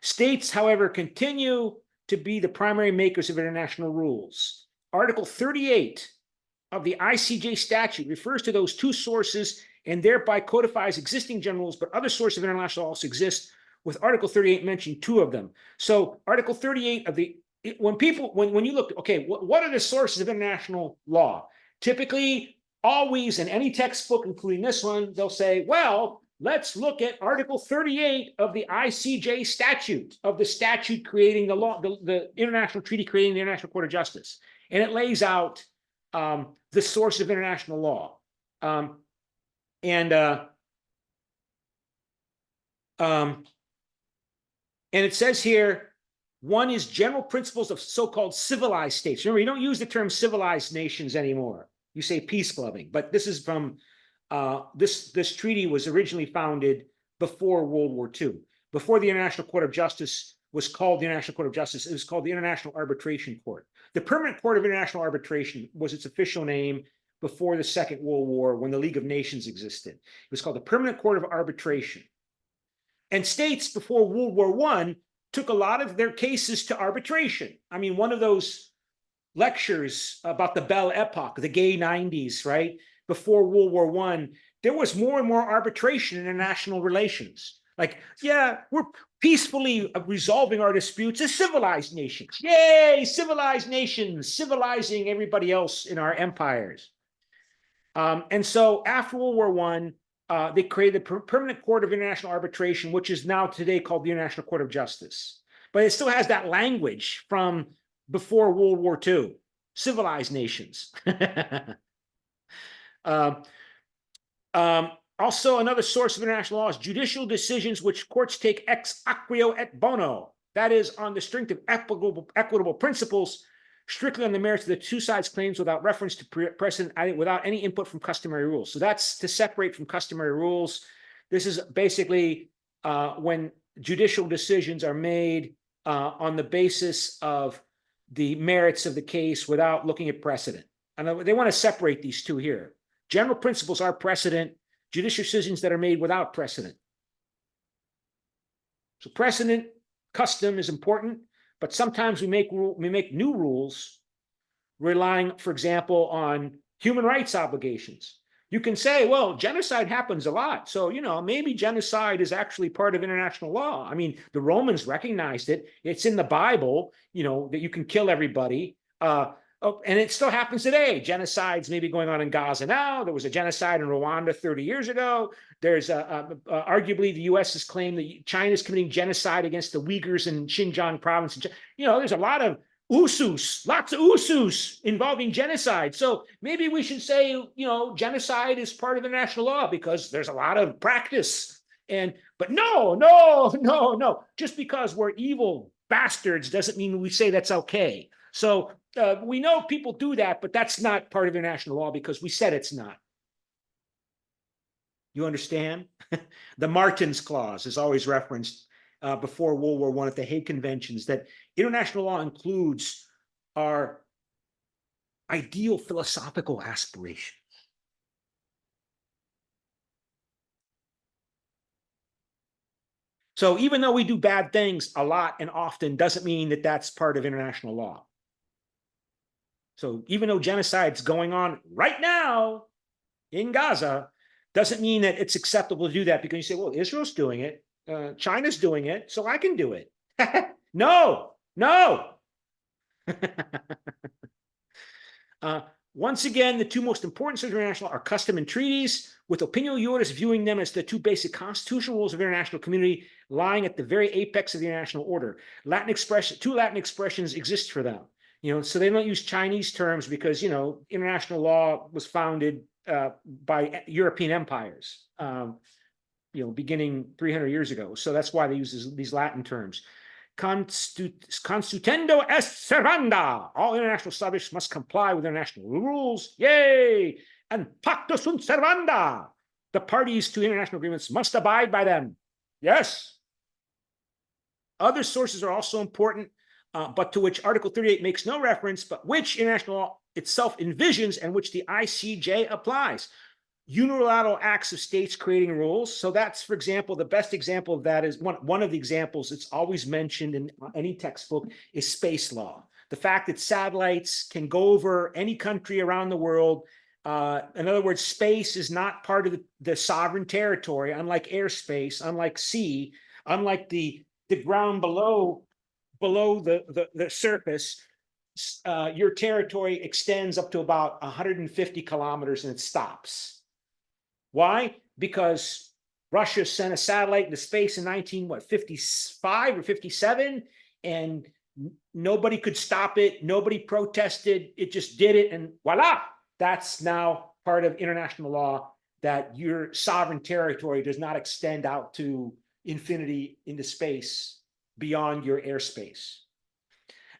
[SPEAKER 2] States, however, continue to be the primary makers of international rules. Article 38 of the ICJ statute refers to those two sources and thereby codifies existing general rules, but other sources of international law also exist, with Article 38 mentioning two of them. So Article 38 of when you look, okay, what are the sources of international law? Typically, always in any textbook, including this one, they'll say, well, let's look at Article 38 of the ICJ statute, of the statute creating the law, the international treaty creating the International Court of Justice. And it lays out the source of international law. And it says here, one is general principles of so-called civilized states. Remember, you don't use the term civilized nations anymore. You say peace loving, but this is from this treaty was originally founded before World War II. Before the International Court of Justice was called the International Court of Justice, it was called the International Arbitration Court. The Permanent Court of International Arbitration was its official name before the Second World War, when the League of Nations existed. It was called the Permanent Court of Arbitration. And states before World War I took a lot of their cases to arbitration. I mean, one of those lectures about the Belle Epoque, the gay 90s, right? Before World War I, there was more and more arbitration in international relations. Like, yeah, we're peacefully resolving our disputes as civilized nations. Yay, civilized nations, civilizing everybody else in our empires. And so after World War I, they created the Permanent Court of International Arbitration, which is now today called the International Court of Justice. But it still has that language from before World War II, civilized nations. Also, another source of international law is judicial decisions which courts take ex aequo et bono. That is, on the strength of equitable principles, strictly on the merits of the two sides' claims without reference to precedent, without any input from customary rules. So that's to separate from customary rules. This is basically when judicial decisions are made on the basis of the merits of the case without looking at precedent. And they want to separate these two here. General principles are precedent, judicial decisions that are made without precedent. So precedent, custom is important, but sometimes we make new rules relying, for example, on human rights obligations. You can say, well, genocide happens a lot. So, maybe genocide is actually part of international law. I mean, the Romans recognized it. It's in the Bible, that you can kill everybody. And it still happens today. Genocides may be going on in Gaza now. There was a genocide in Rwanda 30 years ago. There's arguably the U.S. has claimed that China is committing genocide against the Uyghurs in Xinjiang province. There's a lot of lots of usus involving genocide. So maybe we should say, genocide is part of international law because there's a lot of practice. But no. Just because we're evil bastards doesn't mean we say that's okay. So we know people do that, but that's not part of international law because we said it's not. You understand? The Martens Clause is always referenced before World War I at the Hague Conventions, that international law includes our ideal philosophical aspirations. So even though we do bad things a lot and often, doesn't mean that that's part of international law. So even though genocide's going on right now in Gaza, doesn't mean that it's acceptable to do that because you say, well, Israel's doing it, China's doing it, so I can do it. No. Once again, the two most important sources of international law are custom and treaties, with opinio juris viewing them as the two basic constitutional rules of international community lying at the very apex of the international order. Two Latin expressions exist for them. So they don't use Chinese terms because, international law was founded by European empires, beginning 300 years ago. So that's why they use these Latin terms. Constituendo est servanda. All international subjects must comply with international rules. Yay! And pacta sunt servanda. The parties to international agreements must abide by them. Yes. Other sources are also important, but to which Article 38 makes no reference, but which international law itself envisions and which the ICJ applies. Unilateral acts of states creating rules. So that's, for example, the best example of that is one of the examples that's always mentioned in any textbook is space law. The fact that satellites can go over any country around the world. In other words, space is not part of the sovereign territory, unlike airspace, unlike sea, unlike the ground below the surface. Your territory extends up to about 150 kilometers and it stops. Why? Because Russia sent a satellite into space in 1955 or 57, and nobody could stop it. Nobody protested. It just did it, and voila! That's now part of international law, that your sovereign territory does not extend out to infinity into space beyond your airspace.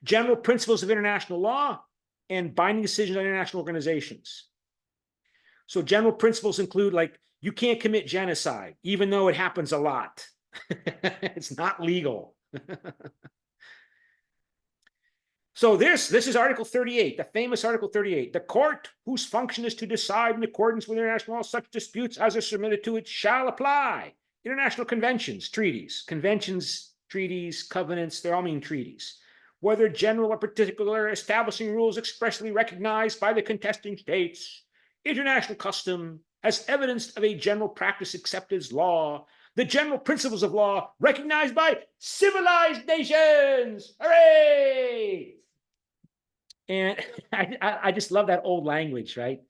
[SPEAKER 2] General principles of international law and binding decisions on international organizations. So general principles include, like, you can't commit genocide, even though it happens a lot. It's not legal. So this is Article 38, the famous Article 38. The court, whose function is to decide in accordance with international law such disputes as are submitted to it, shall apply. International conventions, treaties, conventions, treaties, covenants, they all mean treaties. Whether general or particular, establishing rules expressly recognized by the contesting states. International custom as evidence of a general practice accepted as law, the general principles of law recognized by civilized nations. Hooray! And I just love that old language, right?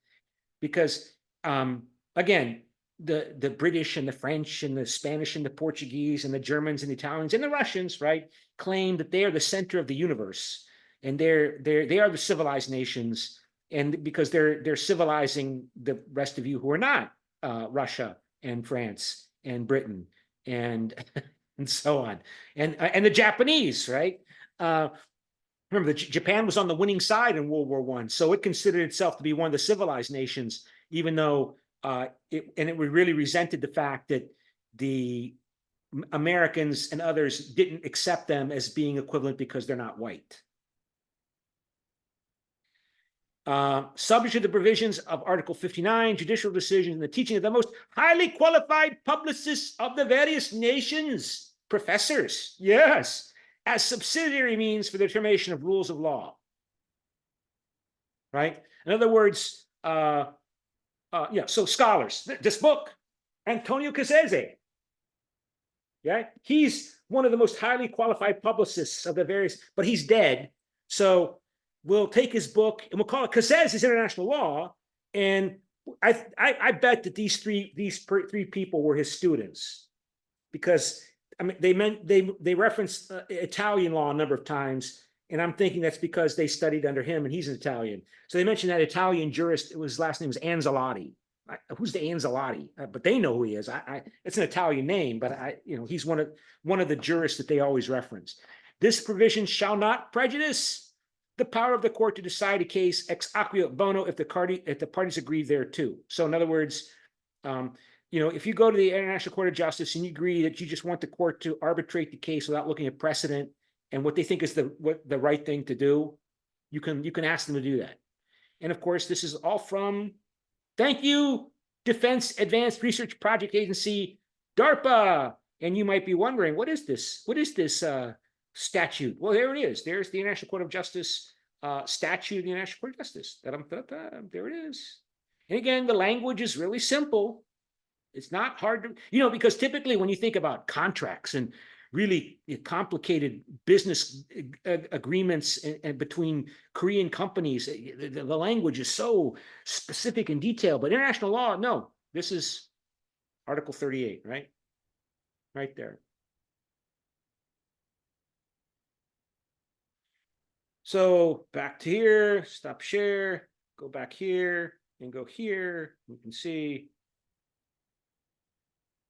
[SPEAKER 2] Because again, the British and the French and the Spanish and the Portuguese and the Germans and the Italians and the Russians, right, claim that they are the center of the universe, and they are the civilized nations. And because they're civilizing the rest of you who are not, Russia and France and Britain and so on, and the Japanese, right? Remember, Japan was on the winning side in World War I, so it considered itself to be one of the civilized nations, even though it really resented the fact that the Americans and others didn't accept them as being equivalent because they're not white. Subject to the provisions of Article 59, judicial decisions and the teaching of the most highly qualified publicists of the various nations, professors, yes, as subsidiary means for the determination of rules of law. Right? In other words, so scholars, this book, Antonio Cassese, yeah, he's one of the most highly qualified publicists of the various, but he's dead. So we'll take his book and we'll call it Cassese's International Law. And I bet that these three people were his students, because I mean they referenced Italian law a number of times, and I'm thinking that's because they studied under him and he's an Italian. So they mentioned that Italian jurist, his last name was Anzalotti. Who's the Anzalotti? But they know who he is. It's an Italian name, but he's one of the jurists that they always reference. This provision shall not prejudice the power of the court to decide a case ex aquio bono if the parties agree thereto. So in other words, if you go to the International Court of Justice and you agree that you just want the court to arbitrate the case without looking at precedent and what they think is the right thing to do, you can ask them to do that. And of course, this is all from, thank you, Defense Advanced Research Project Agency, DARPA. And you might be wondering, what is this? What is this statute? Well, there it is. There's the International Court of Justice statute of the International Court of Justice. There it is. And again, the language is really simple. It's not hard to, because typically when you think about contracts and really complicated business agreements and between Korean companies, the language is so specific and detailed. But international law, no, this is Article 38, right? Right there. So back to here, stop share, go back here and go here. You can see.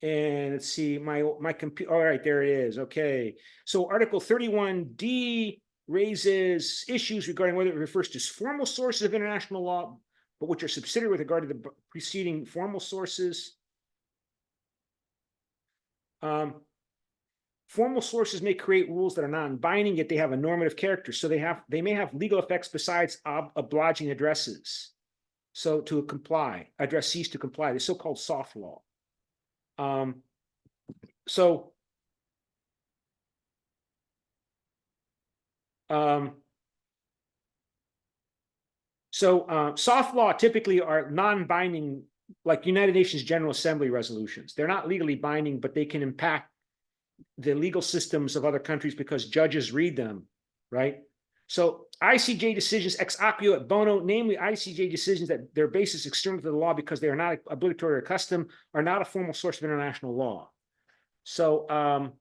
[SPEAKER 2] And let's see, my computer. All right, there it is. Okay. So Article 31D raises issues regarding whether it refers to formal sources of international law, but which are subsidiary with regard to the preceding formal sources. Formal sources may create rules that are non-binding, yet they have a normative character. So they may have legal effects besides obliging addresses. So to comply, addressees to comply, the so-called soft law. Soft law typically are non-binding, like United Nations General Assembly resolutions. They're not legally binding, but they can impact the legal systems of other countries because judges read them, right? So ICJ decisions ex aquio et bono, namely ICJ decisions that their basis external to the law because they are not obligatory or custom, are not a formal source of international law. So I'm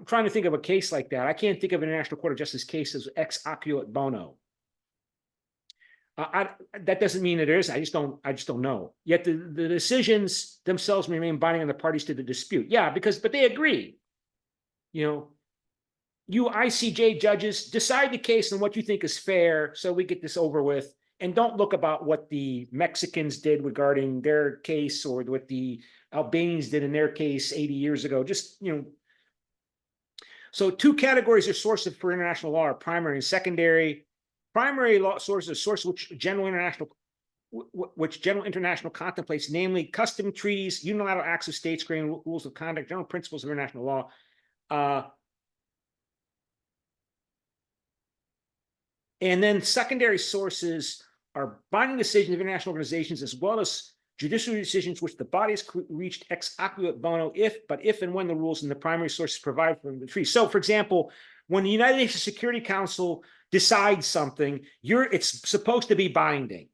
[SPEAKER 2] trying to think of a case like that. I can't think of an International Court of Justice case as ex aquio et bono. That doesn't mean that there is. I just don't know. Yet the decisions themselves remain binding on the parties to the dispute. Yeah, but they agree. You ICJ judges decide the case on what you think is fair, so we get this over with, and don't look about what the Mexicans did regarding their case or what the Albanians did in their case 80 years ago. Just So two categories of sources for international law are primary and secondary. Primary law sources are sources which general international contemplates, namely custom treaties, unilateral acts of states, creating rules of conduct, general principles of international law. And then secondary sources are binding decisions of international organizations as well as judicial decisions which the body has reached ex aquio et bono if and when the rules in the primary sources provide for the treaty. So, for example, when the United Nations Security Council decides something, it's supposed to be binding.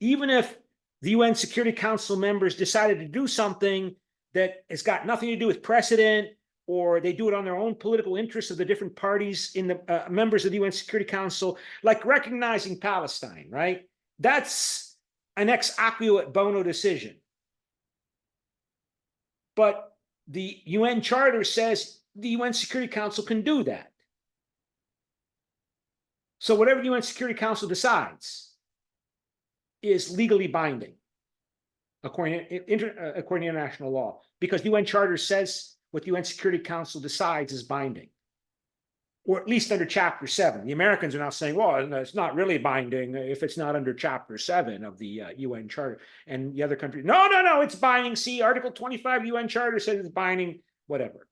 [SPEAKER 2] Even if the UN Security Council members decided to do something that has got nothing to do with precedent, or they do it on their own political interests of the different parties in the members of the UN Security Council, like recognizing Palestine, right? That's an ex aquio et bono decision. But the UN Charter says the UN Security Council can do that. So whatever the UN Security Council decides is legally binding according to international law, because the UN Charter says what the UN Security Council decides is binding, or at least under Chapter 7. The Americans are now saying, well, it's not really binding if it's not under Chapter 7 of the UN Charter. And the other countries, no, it's binding. See, Article 25 UN Charter says it's binding, whatever.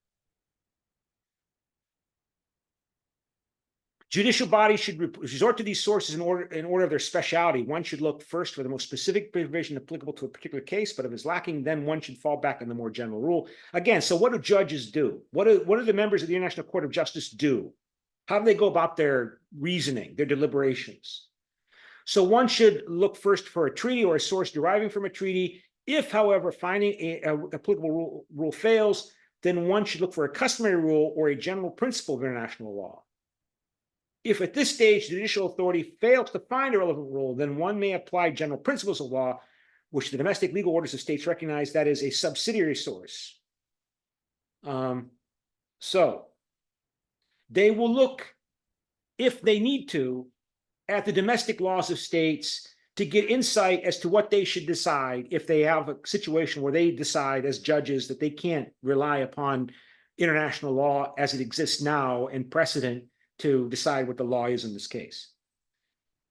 [SPEAKER 2] Judicial bodies should resort to these sources in order of their speciality. One should look first for the most specific provision applicable to a particular case, but if it's lacking, then one should fall back on the more general rule. Again, so what do judges do? What do the members of the International Court of Justice do? How do they go about their reasoning, their deliberations? So one should look first for a treaty or a source deriving from a treaty. If, however, finding an applicable rule fails, then one should look for a customary rule or a general principle of international law. If at this stage the judicial authority fails to find a relevant rule, then one may apply general principles of law, which the domestic legal orders of states recognize, that is a subsidiary source. So they will look, if they need to, at the domestic laws of states to get insight as to what they should decide if they have a situation where they decide as judges that they can't rely upon international law as it exists now and precedent to decide what the law is in this case.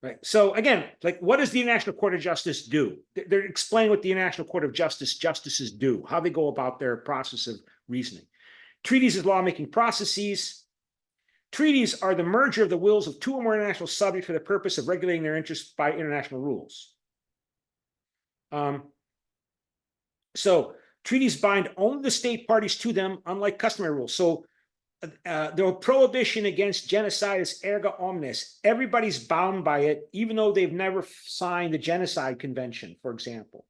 [SPEAKER 2] Right. So again, like, what does the International Court of Justice do? They're explaining what the International Court of justices do, how they go about their process of reasoning. Treaties as lawmaking processes. Treaties are the merger of the wills of two or more international subjects for the purpose of regulating their interests by international rules. So treaties bind only the state parties to them, unlike customary rules. So the prohibition against genocide is erga omnes. Everybody's bound by it, even though they've never signed the Genocide Convention, for example.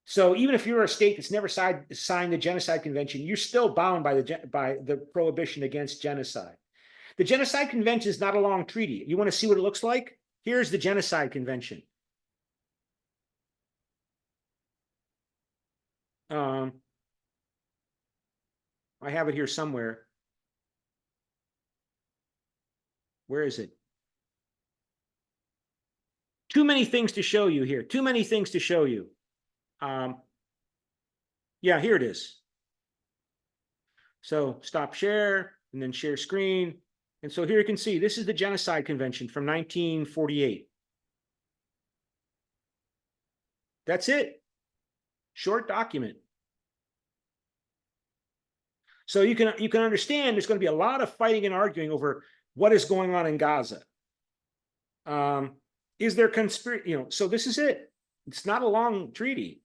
[SPEAKER 2] So even if you're a state that's never signed the Genocide Convention, you're still bound by the prohibition against genocide. The Genocide Convention is not a long treaty. You want to see what it looks like? Here's the Genocide Convention. I have it here somewhere. Where is it? Too many things to show you here. Too many things to show you. Yeah, here it is. So stop share and then share screen. And so here you can see, this is the Genocide Convention from 1948. That's it. Short document. So you can understand there's going to be a lot of fighting and arguing over what is going on in Gaza. Is there conspiracy? So this is it. It's not a long treaty.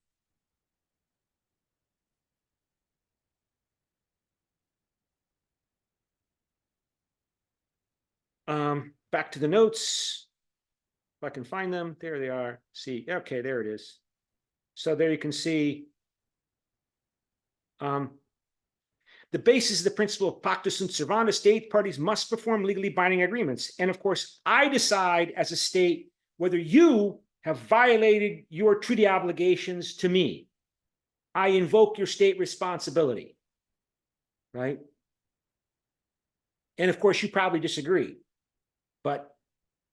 [SPEAKER 2] Back to the notes. If I can find them, there they are. See, okay, there it is. So there you can see the basis of the principle of pacta sunt servanda. State parties must perform legally binding agreements. And of course, I decide as a state whether you have violated your treaty obligations to me. I invoke your state responsibility, right? And of course, you probably disagree, but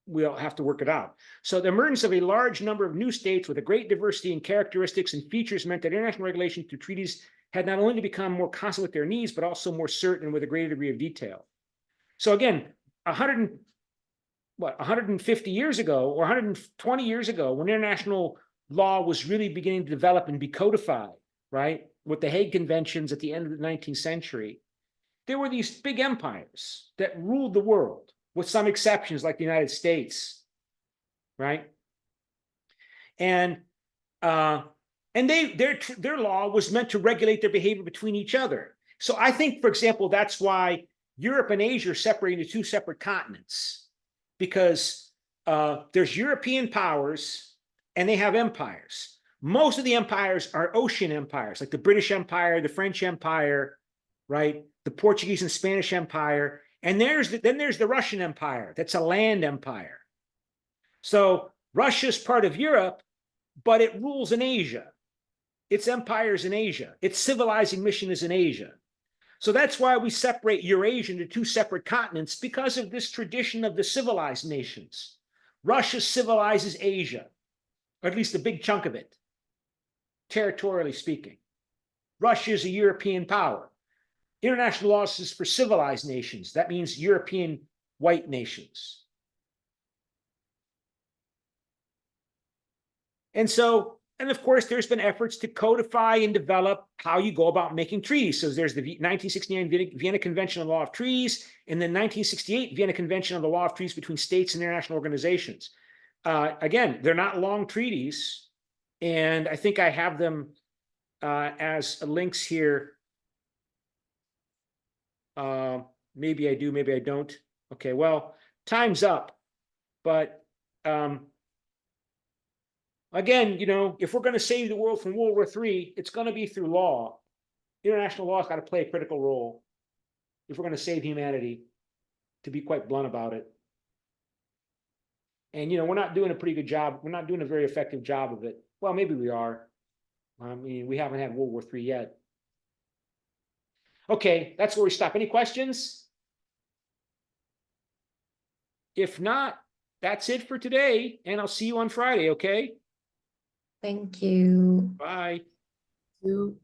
[SPEAKER 2] we'll have to work it out. So the emergence of a large number of new states with a great diversity in characteristics and features meant that international regulation through treaties had not only to become more constant with their needs, but also more certain with a greater degree of detail. So again, 150 years ago or 120 years ago, when international law was really beginning to develop and be codified, right, with the Hague Conventions at the end of the 19th century, there were these big empires that ruled the world, with some exceptions like the United States, right? And their law was meant to regulate their behavior between each other. So I think, for example, that's why Europe and Asia are separated into two separate continents, because there's European powers and they have empires. Most of the empires are ocean empires, like the British Empire, the French Empire, right? The Portuguese and Spanish Empire. And then there's the Russian Empire. That's a land empire. So Russia's part of Europe, but it rules in Asia. Its empire is in Asia. Its civilizing mission is in Asia. So that's why we separate Eurasia into two separate continents, because of this tradition of the civilized nations. Russia civilizes Asia, or at least a big chunk of it, territorially speaking. Russia is a European power. International law is for civilized nations. That means European white nations. And so, and of course, there's been efforts to codify and develop how you go about making treaties. So there's the 1969 Vienna Convention on the Law of Treaties, and then 1968 Vienna Convention on the Law of Treaties between states and international organizations. Again, they're not long treaties, and I think I have them as links here. Maybe I do, maybe I don't. Okay, well, time's up. But again, you know, if we're going to save the world from World War III, it's going to be through law. International law has got to play a critical role if we're going to save humanity, to be quite blunt about it. And, you know, we're not doing a pretty good job. We're not doing a very effective job of it. Well, maybe we are. I mean, we haven't had World War III yet. Okay, that's where we stop. Any questions? If not, that's it for today, and I'll see you on Friday, okay?
[SPEAKER 3] Thank you.
[SPEAKER 2] Bye.
[SPEAKER 1] You